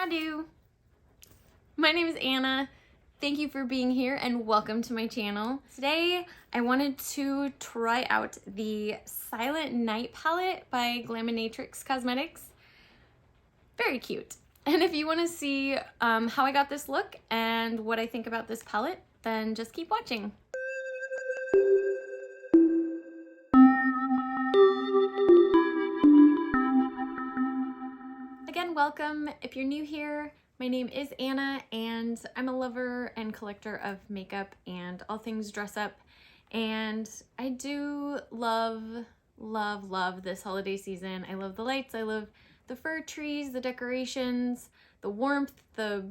Howdy! My name is Anna. Thank you for being here and welcome to my channel. Today I wanted to try out the Silent Night palette by Glaminatrix Cosmetics. Very cute. And if you want to see how I got this look and what I think about this palette, then just keep watching. Again, welcome. If you're new here, my name is Anna and I'm a lover and collector of makeup and all things dress up. And I do love this holiday season. I love the lights, I love the fir trees, the decorations, the warmth, the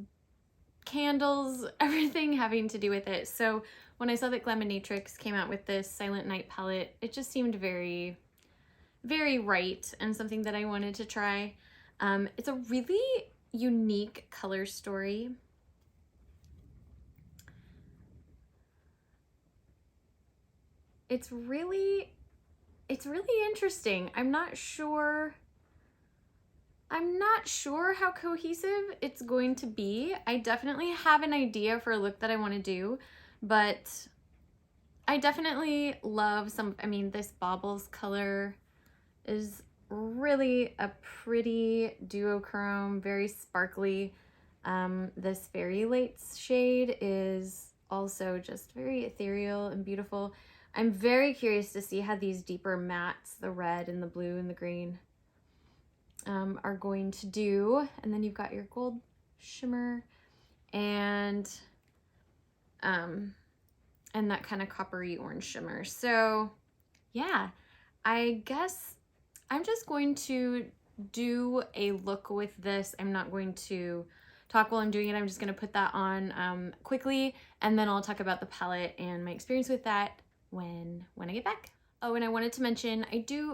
candles, everything having to do with it. So when I saw that Glaminatrix came out with this Silent Night palette, it just seemed very right and something that I wanted to try. It's a really unique color story. It's really interesting. I'm not sure how cohesive it's going to be. I definitely have an idea for a look that I want to do, but I definitely love this Baubles color is really a pretty duochrome, very sparkly. This Fairy Lights shade is also just very ethereal and beautiful. I'm very curious to see how these deeper mattes, the red and the blue and the green, are going to do. And then you've got your gold shimmer and that kind of coppery orange shimmer. So yeah, I guess I'm just going to do a look with this. I'm not going to talk while I'm doing it. I'm just going to put that on quickly, and then I'll talk about the palette and my experience with that when I get back. Oh, and I wanted to mention,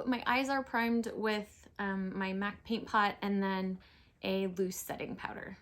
my eyes are primed with my MAC paint pot and then a loose setting powder.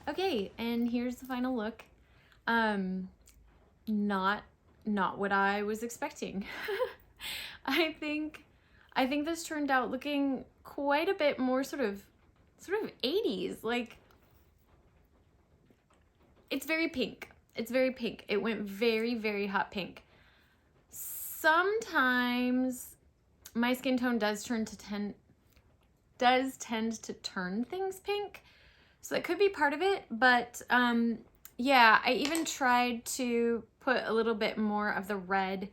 Okay, and here's the final look. Not what I was expecting. I think this turned out looking quite a bit more sort of 80s. Like, it's very pink. It's very pink. It went very, very hot pink. Sometimes my skin tone does tend to turn things pink. So that could be part of it, but yeah, I even tried to put a little bit more of the red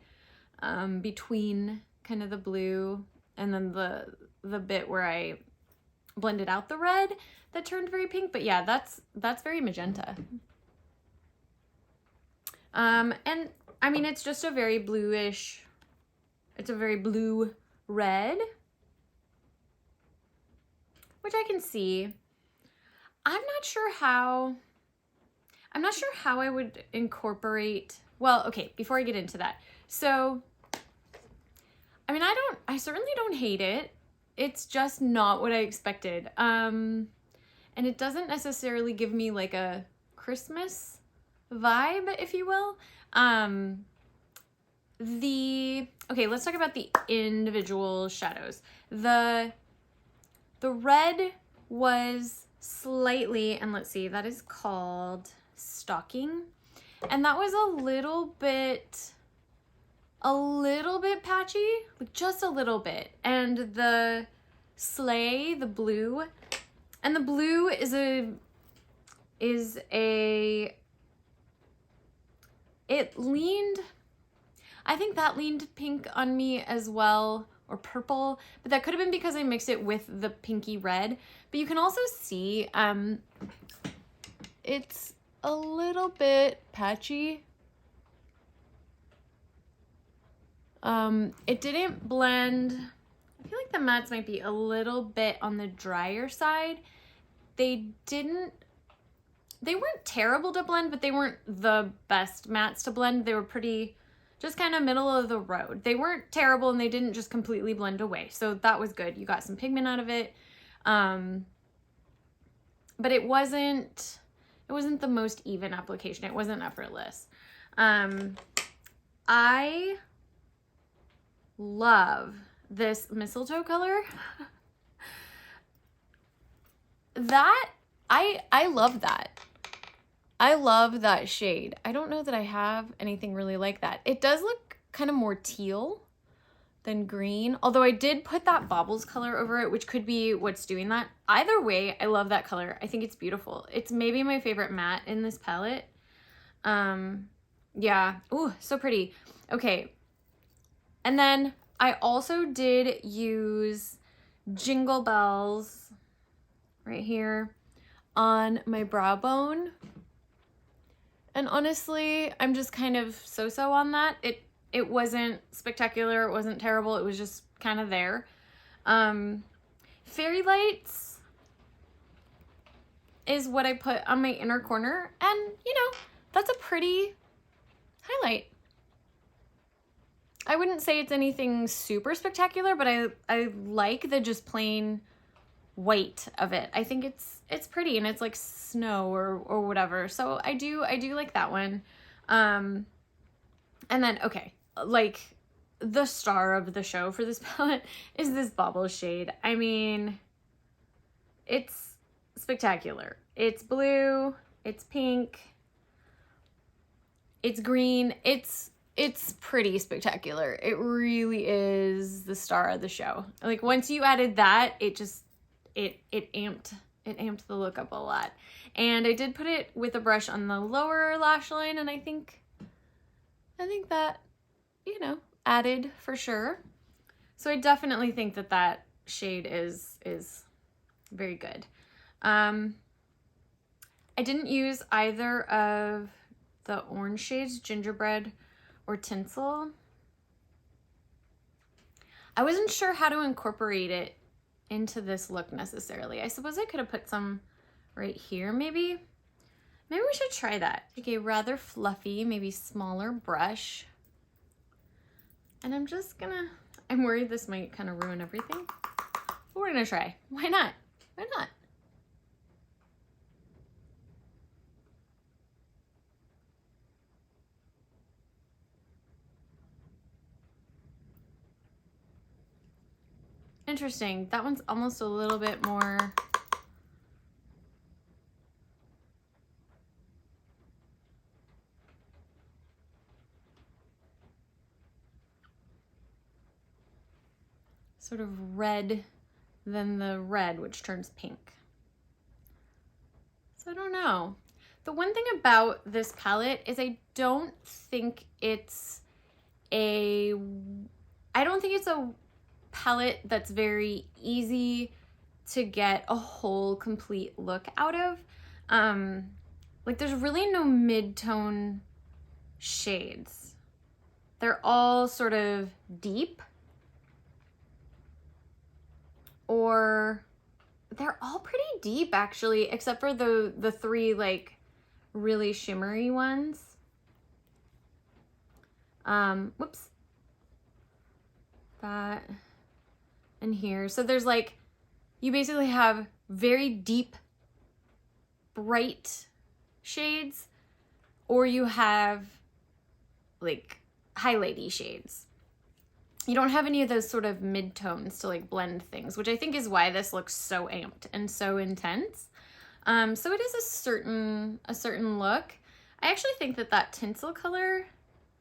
between kind of the blue and then the bit where I blended out the red that turned very pink. But yeah, that's very magenta. And I mean, it's just a very bluish, it's a very blue red, which I can see. I'm not sure how I would incorporate, well, okay, before I get into that. So, I mean, I certainly don't hate it. It's just not what I expected. And it doesn't necessarily give me like a Christmas vibe, if you will. Okay, let's talk about the individual shadows. The red was slightly, and let's see, that is called Stalking, and that was a little bit patchy, like just a little bit. And the Slay, the blue, and the blue is it leaned, I think that leaned pink on me as well, or purple, but that could have been because I mixed it with the pinky red. But you can also see it's a little bit patchy. It didn't blend. I feel like the mattes might be a little bit on the drier side. They weren't terrible to blend, but they weren't the best mattes to blend. They were pretty, just kind of middle of the road. They weren't terrible, and they didn't just completely blend away. So that was good. You got some pigment out of it. But it wasn't the most even application. It wasn't effortless. I love this mistletoe color. I love that. I love that shade. I don't know that I have anything really like that. It does look kind of more teal than green, although I did put that Baubles color over it, which could be what's doing that. Either way, I love that color. I think it's beautiful. It's maybe my favorite matte in this palette. Yeah. Ooh, so pretty. Okay. And then I also did use Jingle Bells right here on my brow bone. And honestly, I'm just kind of so-so on that. It wasn't spectacular. It wasn't terrible. It was just kind of there. Fairy Lights is what I put on my inner corner. And, you know, that's a pretty highlight. I wouldn't say it's anything super spectacular, but I like the just plain white of it. I think it's pretty, and it's like snow or whatever. So I do like that one. And then, okay, like the star of the show for this palette is this Baubles shade. I mean, it's spectacular. It's blue, it's pink, it's green, it's pretty spectacular. It really is the star of the show. Like, once you added that, it amped the look up a lot. And I did put it with a brush on the lower lash line, and I think that, you know, added for sure. So I definitely think that shade is very good. I didn't use either of the orange shades, Gingerbread or Tinsel. I wasn't sure how to incorporate it into this look necessarily. I suppose I could have put some right here maybe. Maybe we should try that. Take a rather fluffy, maybe smaller brush. And I'm just gonna, I'm worried this might kind of ruin everything. But we're gonna try. Why not? Why not? Interesting. That one's almost a little bit more sort of red than the red, which turns pink. So I don't know. The one thing about this palette is I don't think it's a palette that's very easy to get a whole complete look out of. Like there's really no mid-tone shades. They're all sort of deep, or they're all pretty deep actually, except for the three like really shimmery ones. Whoops. That and here. So there's like, you basically have very deep, bright shades, or you have like highlighty shades. You don't have any of those sort of mid-tones to like blend things, which I think is why this looks so amped and so intense. So it is a certain look. I actually think that tinsel color,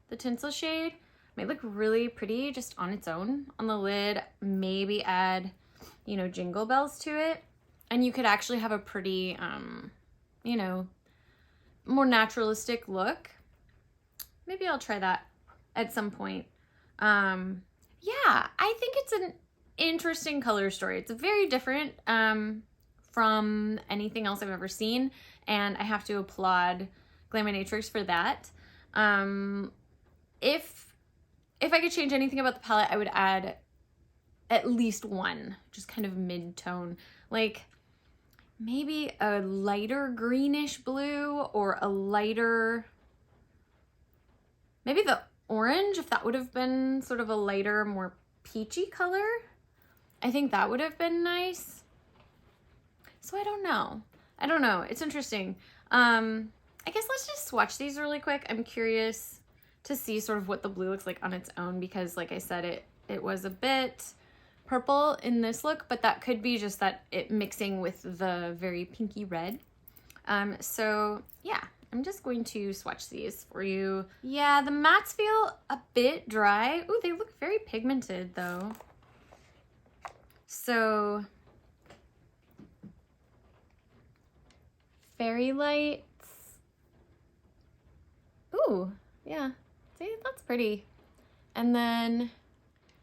the tinsel shade, might look really pretty just on its own on the lid. Maybe add, you know, jingle bells to it, and you could actually have a pretty, you know, more naturalistic look. Maybe I'll try that at some point. Yeah, I think it's an interesting color story. It's very different from anything else I've ever seen, and I have to applaud Glaminatrix for that. If I could change anything about the palette, I would add at least one, just kind of mid-tone, like maybe a lighter greenish blue, or a lighter, maybe the orange, if that would have been sort of a lighter, more peachy color. I think that would have been nice. So I don't know. It's interesting. I guess let's just swatch these really quick. I'm curious to see sort of what the blue looks like on its own, because like I said, it was a bit purple in this look, but that could be just that it mixing with the very pinky red. So yeah, I'm just going to swatch these for you. Yeah, the mattes feel a bit dry. Ooh, they look very pigmented though. So Fairy Lights. Ooh, yeah. See, that's pretty. And then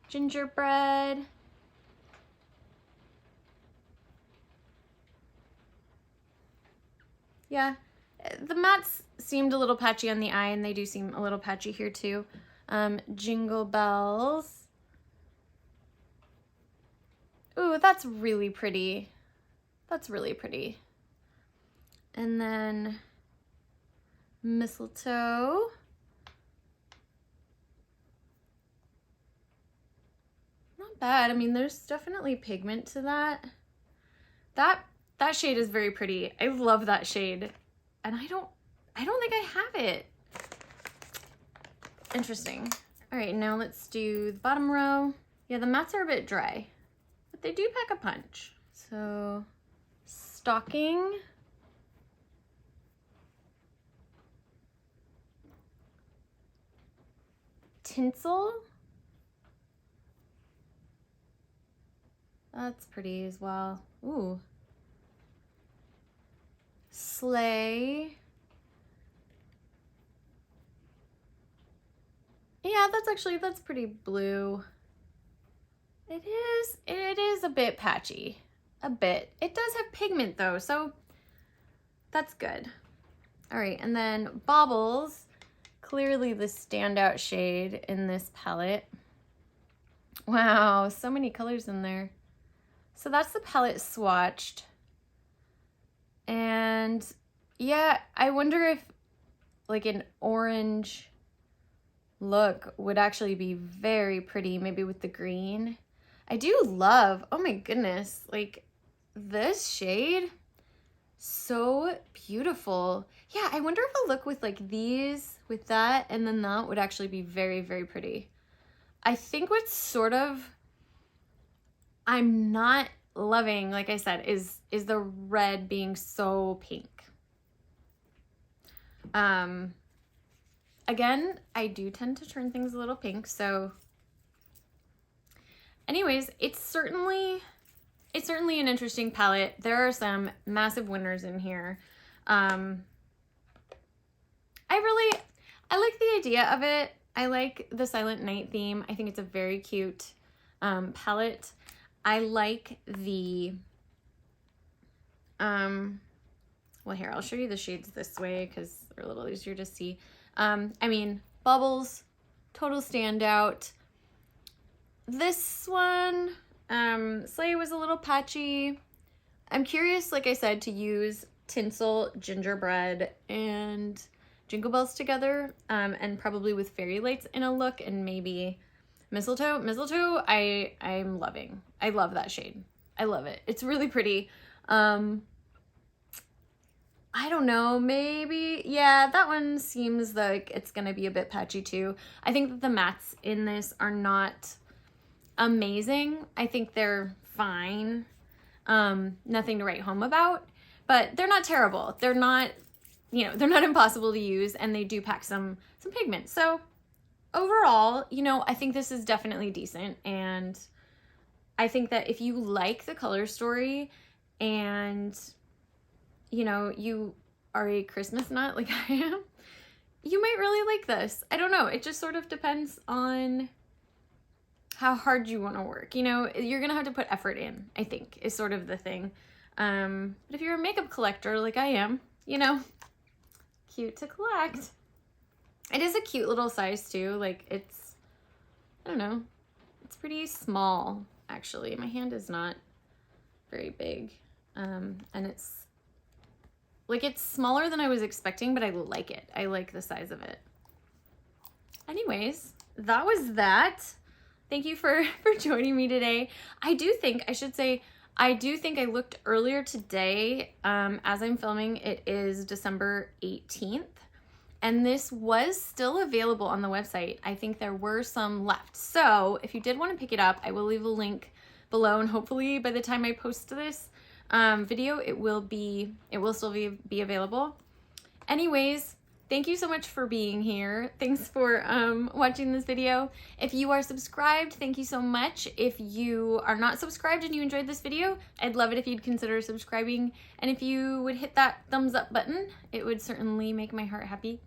Gingerbread. Yeah, the mattes seemed a little patchy on the eye, and they do seem a little patchy here too. Jingle Bells. Ooh, that's really pretty. That's really pretty. And then Mistletoe. Not bad. I mean, there's definitely pigment to that. That shade is very pretty. I love that shade. And I don't think I have it. Interesting. All right, now let's do the bottom row. Yeah, the mattes are a bit dry, but they do pack a punch. So, Stocking. Tinsel. That's pretty as well. Ooh. Sleigh. Yeah, that's pretty blue. It is a bit patchy. a bit. It does have pigment though, so that's good. All right, and then Baubles, clearly the standout shade in this palette. Wow, so many colors in there. So that's the palette swatched. And yeah, I wonder if like an orange look would actually be very pretty, maybe with the green. I do love, oh my goodness, like this shade, so beautiful. Yeah, I wonder if a look with like these, with that, and then that would actually be very, very pretty. I think what's sort of, I'm not loving, like I said, is the red being so pink. Again, I do tend to turn things a little pink, so anyways, it's certainly an interesting palette. There are some massive winners in here. I like the idea of it. I like the Silent Night theme. I think it's a very cute palette. I like the, well here, I'll show you the shades this way because they're a little easier to see. I mean, Bubbles, total standout. This one, Slay was a little patchy. I'm curious, like I said, to use Tinsel, Gingerbread, and Jingle Bells together, and probably with fairy lights in a look, and maybe Mistletoe. Mistletoe, I'm loving. I love that shade. I love it. It's really pretty. I don't know, maybe, yeah, that one seems like it's gonna be a bit patchy too. I think that the mattes in this are not amazing. I think they're fine. Nothing to write home about, but they're not terrible. They're not, you know, they're not impossible to use, and they do pack some pigment. So overall, you know, I think this is definitely decent, and I think that if you like the color story and, you know, you are a Christmas nut like I am, you might really like this. I don't know. It just sort of depends on how hard you want to work. You know, you're going to have to put effort in, I think, is sort of the thing. But if you're a makeup collector like I am, you know, cute to collect. It is a cute little size too. Like it's, I don't know, it's pretty small actually. My hand is not very big. And it's like, it's smaller than I was expecting, but I like it. I like the size of it. Anyways, that was that. Thank you for joining me today. I do think I looked earlier today, as I'm filming, it is December 18th, and this was still available on the website. I think there were some left. So if you did want to pick it up, I will leave a link below, and hopefully by the time I post this video, it will still be available. Anyways, thank you so much for being here. Thanks for watching this video. If you are subscribed, thank you so much. If you are not subscribed and you enjoyed this video, I'd love it if you'd consider subscribing. And if you would hit that thumbs up button, it would certainly make my heart happy.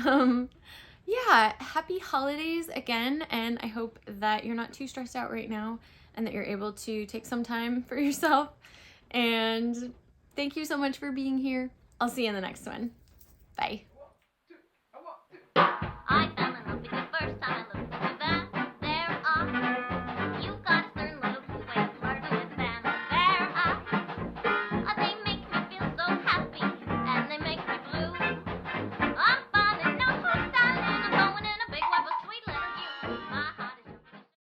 Yeah, happy holidays again. And I hope that you're not too stressed out right now and that you're able to take some time for yourself. And thank you so much for being here. I'll see you in the next one. Bye. I